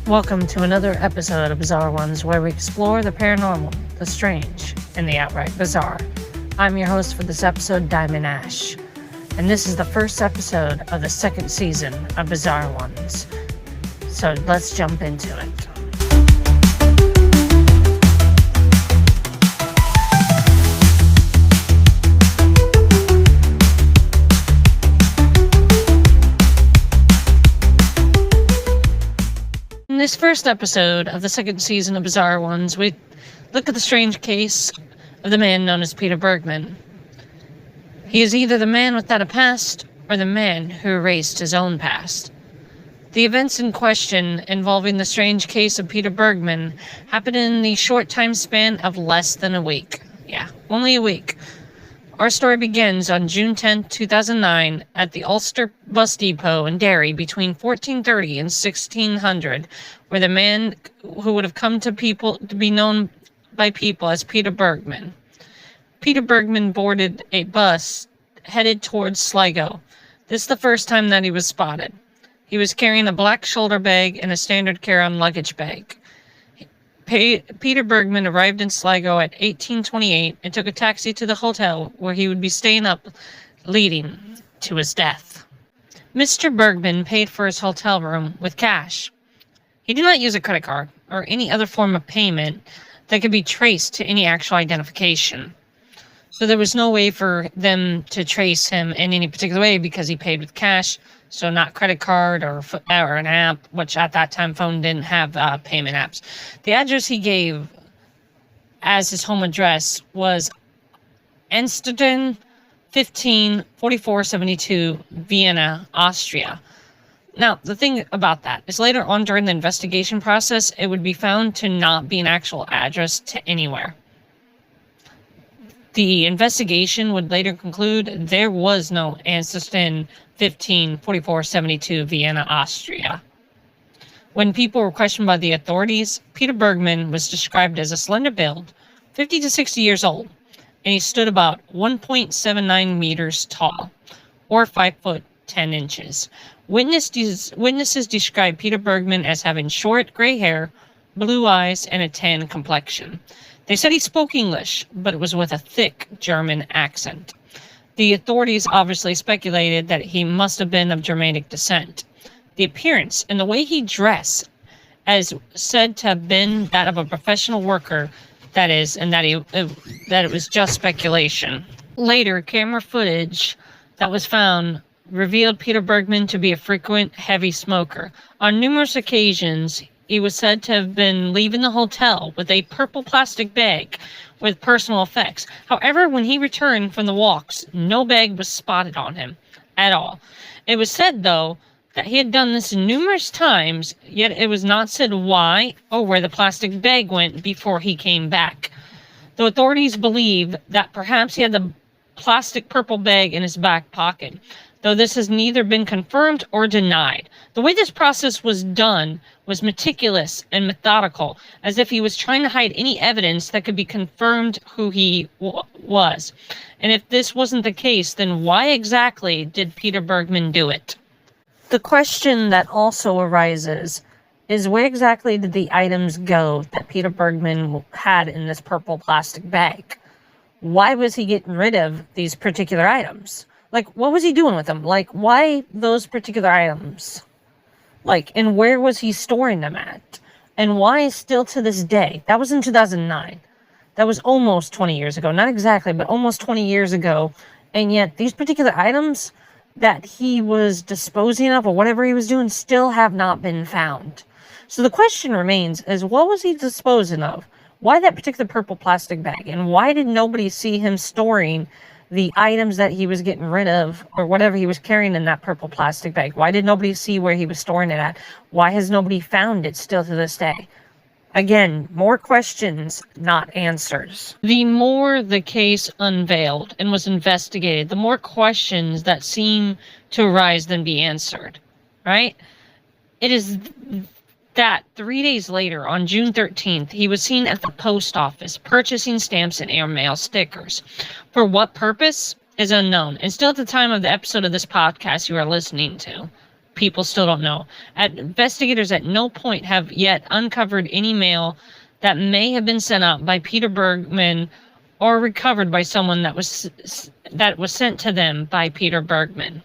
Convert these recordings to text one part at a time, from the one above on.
Welcome to another episode of Bizarre Ones, where we explore the paranormal, the strange, and the outright bizarre. I'm your host for this episode, Diamond Ash, and this is the first episode of the second season of Bizarre Ones. So let's jump into it. In this first episode of the second season of Bizarre Ones, we look at the strange case of the man known as Peter Bergmann. He is either the man without a past or the man who erased his own past. The events in question involving the strange case of Peter Bergmann happened in the short time span of less than a week. Yeah, only a week. Our story begins on June 10, 2009 at the Ulster Bus Depot in Derry between 1430 and 1600, where the man who would have come to be known by people as Peter Bergmann. Peter Bergmann boarded a bus headed towards Sligo. This is the first time that he was spotted. He was carrying a black shoulder bag and a standard carry-on luggage bag. Peter Bergmann arrived in Sligo at 1828 and took a taxi to the hotel where he would be staying up, leading to his death. Mr. Bergmann paid for his hotel room with cash. He did not use a credit card or any other form of payment that could be traced to any actual identification. So there was no way for them to trace him in any particular way because he paid with cash. So not credit card or an app, which at that time phone didn't have payment apps. The address he gave as his home address was Ensteden 15 4472 Vienna, Austria. Now, the thing about that is later on during the investigation process, it would be found to not be an actual address to anywhere. The investigation would later conclude there was no Ensteden 15 4472 Vienna, Austria. When people were questioned by the authorities, Peter Bergmann was described as a slender build, 50 to 60 years old, and he stood about 1.79 meters tall, or 5 foot 10 inches. Witnesses described Peter Bergmann as having short gray hair, blue eyes, and a tan complexion. They said he spoke English, but it was with a thick German accent. The authorities obviously speculated that he must have been of Germanic descent. The appearance and the way he dressed, as said to have been that of a professional worker, that it was just speculation. Later, camera footage that was found revealed Peter Bergmann to be a frequent heavy smoker. On numerous occasions, he was said to have been leaving the hotel with a purple plastic bag with personal effects. However, when he returned from the walks, no bag was spotted on him at all. It was said, though, that he had done this numerous times, yet it was not said why or where the plastic bag went before he came back. The authorities believe that perhaps he had the plastic purple bag in his back pocket, though this has neither been confirmed or denied. The way this process was done was meticulous and methodical, as if he was trying to hide any evidence that could be confirmed who he was. And if this wasn't the case, then why exactly did Peter Bergmann do it? The question that also arises is where exactly did the items go that Peter Bergmann had in this purple plastic bag? Why was he getting rid of these particular items? Like, what was he doing with them? Like, why those particular items? Like, and where was he storing them at? And why still to this day? That was in 2009. That was almost 20 years ago. Not exactly, but almost 20 years ago. And yet, these particular items that he was disposing of or whatever he was doing still have not been found. So the question remains is, what was he disposing of? Why that particular purple plastic bag? And why did nobody see him storing the items that he was getting rid of or whatever he was carrying in that purple plastic bag? Why did nobody see where he was storing it at? Why has nobody found it still to this day? Again, more questions, not answers. The more the case unveiled and was investigated, the more questions that seem to arise than be answered, right? It is that 3 days later, on June 13th, he was seen at the post office purchasing stamps and airmail stickers. For what purpose is unknown, and still at the time of the episode of this podcast you are listening to. people still don't know. Investigators at no point have yet uncovered any mail that may have been sent out by Peter Bergmann or recovered by someone that was sent to them by Peter Bergmann.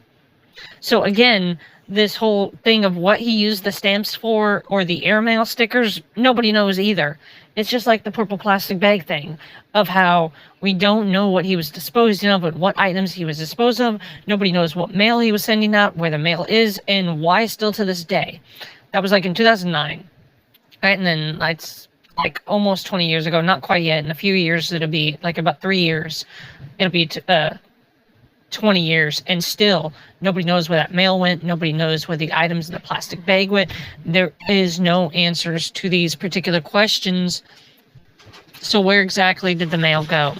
So again, this whole thing of what he used the stamps for or the airmail stickers, nobody knows either. It's just like the purple plastic bag thing of how we don't know what he was disposing of, but what items he was disposed of. Nobody knows what mail he was sending out, where the mail is, and why still to this day. That was like in 2009. Right, and then that's like almost 20 years ago, not quite yet. In a few years, it'll be like about 3 years. It'll be 20 years, and still nobody knows where that mail went. Nobody knows where the items in the plastic bag went. There is no answers to these particular questions. So where exactly did the mail go?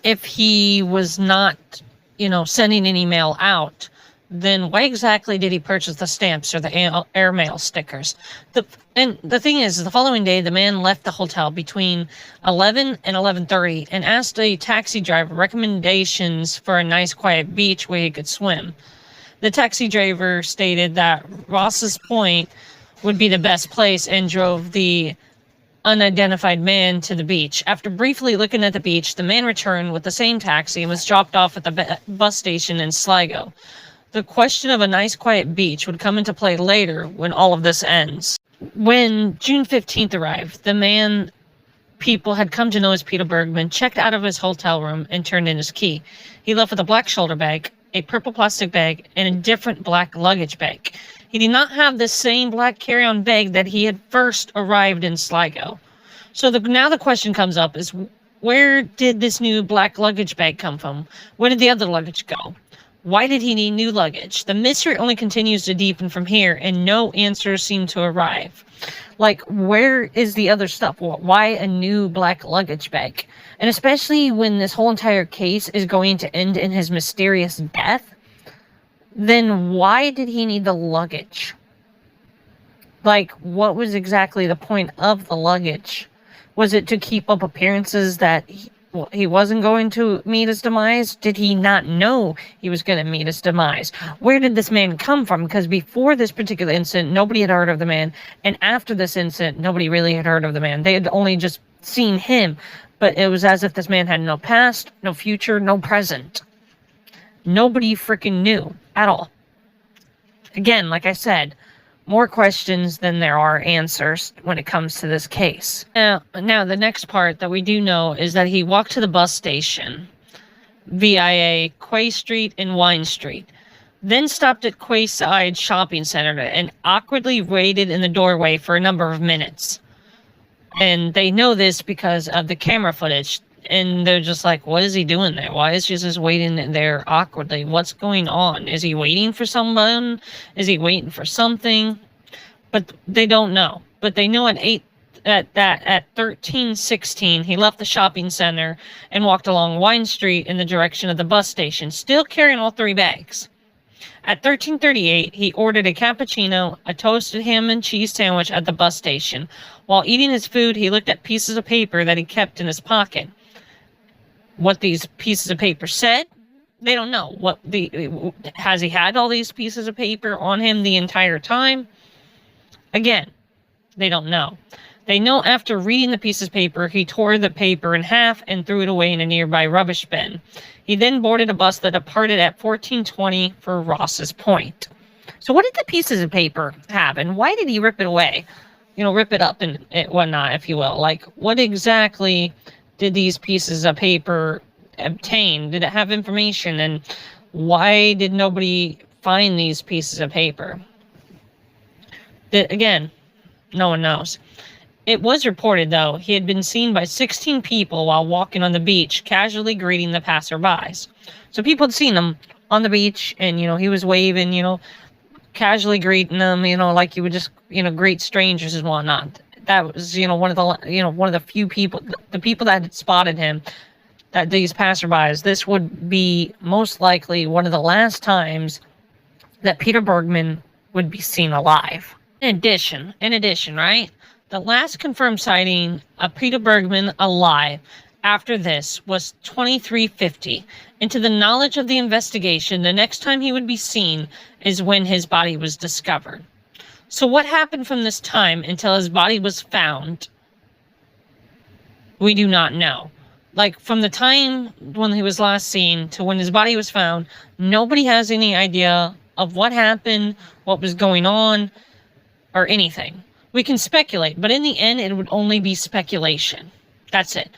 If he was not, sending any mail out, then why exactly did he purchase the stamps or the airmail stickers? And the thing is, the following day, the man left the hotel between 11 and 11:30 and asked a taxi driver recommendations for a nice quiet beach where he could swim. The taxi driver stated that Ross's Point would be the best place and drove the unidentified man to the beach. After briefly looking at the beach, the man returned with the same taxi and was dropped off at the bus station in Sligo. The question of a nice quiet beach would come into play later when all of this ends. When June 15th arrived, the man people had come to know as Peter Bergmann checked out of his hotel room and turned in his key. He left with a black shoulder bag, a purple plastic bag, and a different black luggage bag. He did not have the same black carry-on bag that he had first arrived in Sligo. So now the question comes up is, where did this new black luggage bag come from? Where did the other luggage go? Why did he need new luggage? The mystery only continues to deepen from here, and no answers seem to arrive. Like, where is the other stuff? Why a new black luggage bag? And especially when this whole entire case is going to end in his mysterious death, then why did he need the luggage? Like, what was exactly the point of the luggage? Was it to keep up appearances that he wasn't going to meet his demise? Did he not know he was going to meet his demise? Where did this man come from? Because before this particular incident, nobody had heard of the man. And after this incident, nobody really had heard of the man. They had only just seen him. But it was as if this man had no past, no future, no present. Nobody freaking knew at all. Again, like I said, more questions than there are answers when it comes to this case. Now, the next part that we do know is that he walked to the bus station via Quay Street and Wine Street, then stopped at Quayside Shopping Center and awkwardly waited in the doorway for a number of minutes. And they know this because of the camera footage. And they're just like, what is he doing there? Why is he just waiting there awkwardly? What's going on? Is he waiting for someone? Is he waiting for something? But they don't know. But they know at 13:16, he left the shopping center and walked along Wine Street in the direction of the bus station, still carrying all 3 bags. At 13:38, he ordered a cappuccino, a toasted ham and cheese sandwich at the bus station. While eating his food, he looked at pieces of paper that he kept in his pocket. What these pieces of paper said, they don't know. Has he had all these pieces of paper on him the entire time? Again, they don't know. They know after reading the pieces of paper, he tore the paper in half and threw it away in a nearby rubbish bin. He then boarded a bus that departed at 14:20 for Ross's Point. So what did the pieces of paper have, and why did he rip it away? Rip it up and whatnot, if you will. Like, what exactly did these pieces of paper obtain? Did it have information? And why did nobody find these pieces of paper? Again, no one knows. It was reported, though, he had been seen by 16 people while walking on the beach, casually greeting the passerbys. So people had seen him on the beach, and, he was waving, casually greeting them, like you would just, greet strangers and whatnot. That was, one of the few people, the people that had spotted him, that these passerbys. This would be most likely one of the last times that Peter Bergmann would be seen alive. In addition, right? The last confirmed sighting of Peter Bergmann alive after this was 2350. And to the knowledge of the investigation, the next time he would be seen is when his body was discovered. So what happened from this time until his body was found, we do not know. Like, from the time when he was last seen to when his body was found, nobody has any idea of what happened, what was going on, or anything. We can speculate, but in the end, it would only be speculation. That's it.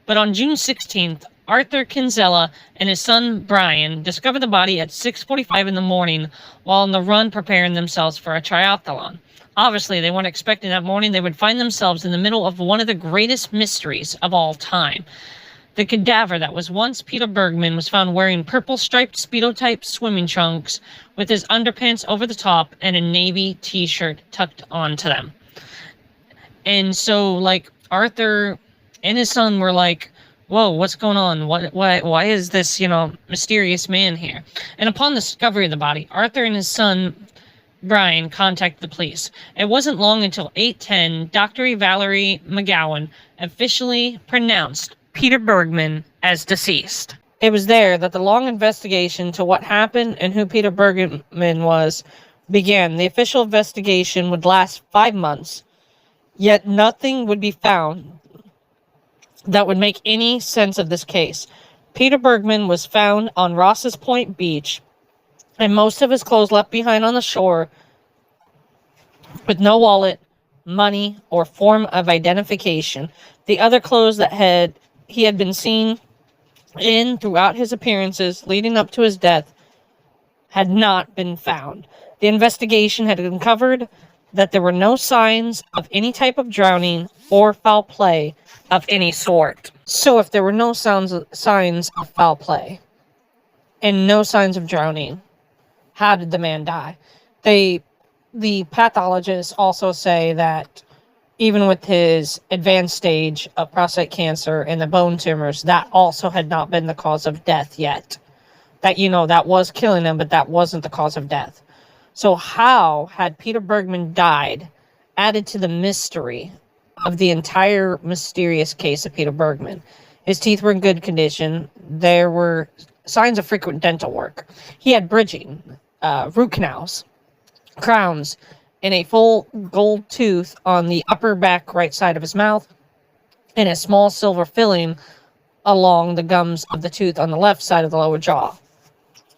But on June 16th, Arthur Kinsella and his son Brian discovered the body at 6:45 in the morning while on the run preparing themselves for a triathlon. Obviously, they weren't expecting that morning they would find themselves in the middle of one of the greatest mysteries of all time. The cadaver that was once Peter Bergmann was found wearing purple striped Speedo-type swimming trunks with his underpants over the top and a navy t-shirt tucked onto them. And so, like, Arthur and his son were like, whoa, what's going on? Why is this, mysterious man here? And upon the discovery of the body, Arthur and his son Brian contacted the police. It wasn't long until 8:10, Dr. Valerie McGowan officially pronounced Peter Bergmann as deceased. It was there that the long investigation to what happened and who Peter Bergmann was began. The official investigation would last 5 months, yet nothing would be found that would make any sense of this case. Peter Bergmann was found on Ross's Point Beach, and most of his clothes left behind on the shore, with no wallet, money, or form of identification. The other clothes that he had been seen in throughout his appearances leading up to his death had not been found. The investigation had uncovered that there were no signs of any type of drowning or foul play of any sort. So if there were no signs of foul play and no signs of drowning, how did the man die? The pathologists also say that even with his advanced stage of prostate cancer and the bone tumors, that also had not been the cause of death yet. That was killing him, but that wasn't the cause of death. So how had Peter Bergmann died added to the mystery of the entire mysterious case of Peter Bergmann? His teeth were in good condition. There were signs of frequent dental work. He had bridging, root canals, crowns, and a full gold tooth on the upper back right side of his mouth, and a small silver filling along the gums of the tooth on the left side of the lower jaw.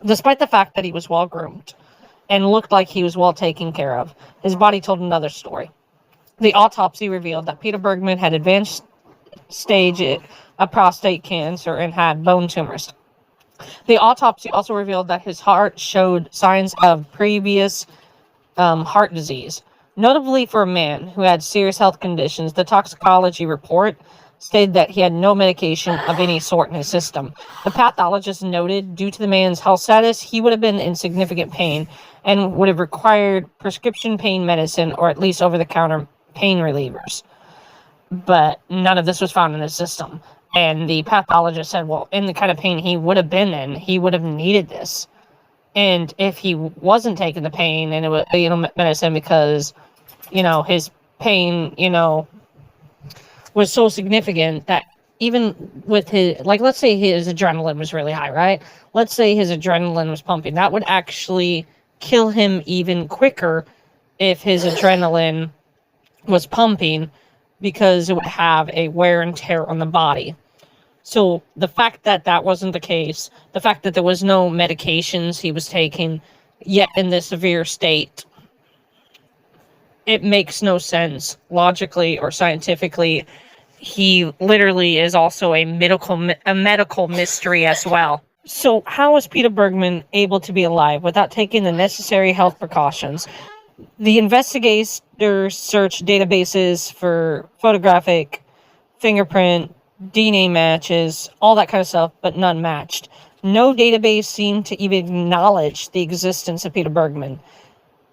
Despite the fact that he was well groomed and looked like he was well taken care of, his body told another story. The autopsy revealed that Peter Bergmann had advanced stage of prostate cancer and had bone tumors. The autopsy also revealed that his heart showed signs of previous heart disease. Notably for a man who had serious health conditions, the toxicology report stated that he had no medication of any sort in his system. The pathologist noted, due to the man's health status, he would have been in significant pain and would have required prescription pain medicine or at least over-the-counter pain relievers. But none of this was found in his system. And the pathologist said, well, in the kind of pain he would have been in, he would have needed this. And if he wasn't taking the pain and it was, medicine because, his pain, was so significant that even with his, let's say his adrenaline was really high, right? Let's say his adrenaline was pumping. That would actually kill him even quicker if his adrenaline was pumping, because it would have a wear and tear on the body. So the fact that that wasn't the case, the fact that there was no medications he was taking, yet in this severe state, it makes no sense logically or scientifically. He literally is also a medical mystery as well. So how was Peter Bergmann able to be alive without taking the necessary health precautions? The investigators searched databases for photographic, fingerprint, DNA matches, all that kind of stuff, but none matched. No database seemed to even acknowledge the existence of Peter Bergmann.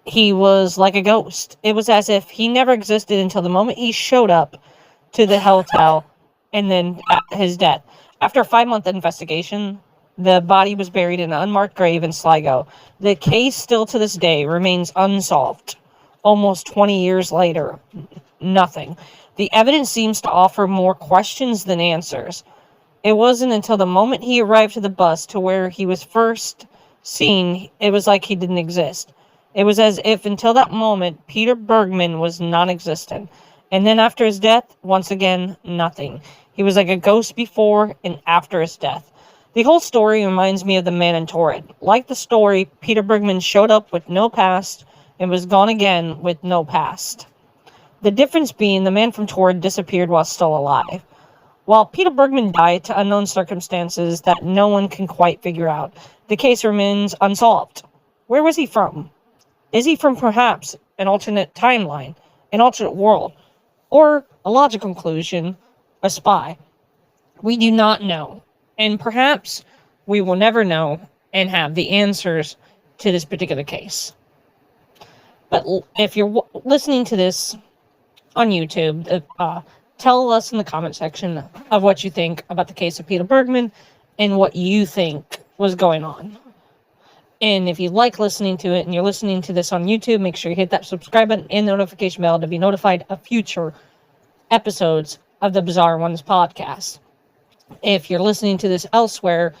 He was like a ghost. It was as if he never existed until the moment he showed up to the hotel and then his death. After a 5-month investigation, the body was buried in an unmarked grave in Sligo. The case still to this day remains unsolved. Almost 20 years later, nothing. The evidence seems to offer more questions than answers. It wasn't until the moment he arrived to the bus to where he was first seen, it was like he didn't exist. It was as if until that moment, Peter Bergman was non-existent. And then after his death, once again, nothing. He was like a ghost before and after his death. The whole story reminds me of The Man in Torrid. Like the story, Peter Bergman showed up with no past and was gone again with no past. The difference being the man from Torrid disappeared while still alive, while Peter Bergman died to unknown circumstances that no one can quite figure out. The case remains unsolved. Where was he from? Is he from perhaps an alternate timeline, an alternate world, or a logical conclusion, a spy? We do not know, and perhaps we will never know and have the answers to this particular case. But if you're listening to this on YouTube, tell us in the comment section of what you think about the case of Peter Bergman and what you think was going on. And if you like listening to it and you're listening to this on YouTube, make sure you hit that subscribe button and the notification bell to be notified of future episodes of the Bizarre Ones podcast. If you're listening to this elsewhere,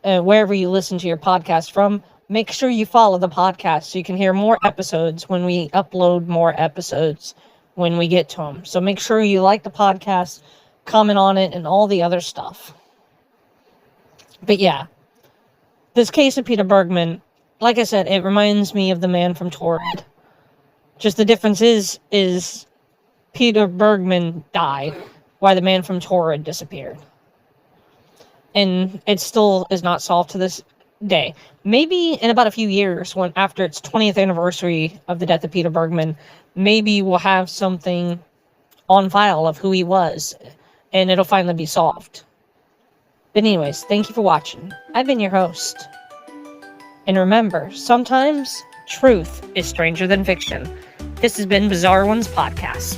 wherever you listen to your podcast from, make sure you follow the podcast so you can hear more episodes when we upload more episodes when we get to them. So make sure you like the podcast, comment on it, and all the other stuff. But yeah, this case of Peter Bergman, like I said, it reminds me of The Man from Torrid. Just the difference is Peter Bergman died while The Man from Torrid disappeared. And it still is not solved to this day. Maybe in about a few years, when after its 20th anniversary of the death of Peter Bergman, maybe we'll have something on file of who he was, and it'll finally be solved. But anyways, thank you for watching. I've been your host. And remember, sometimes truth is stranger than fiction. This has been Bizarre Ones Podcast.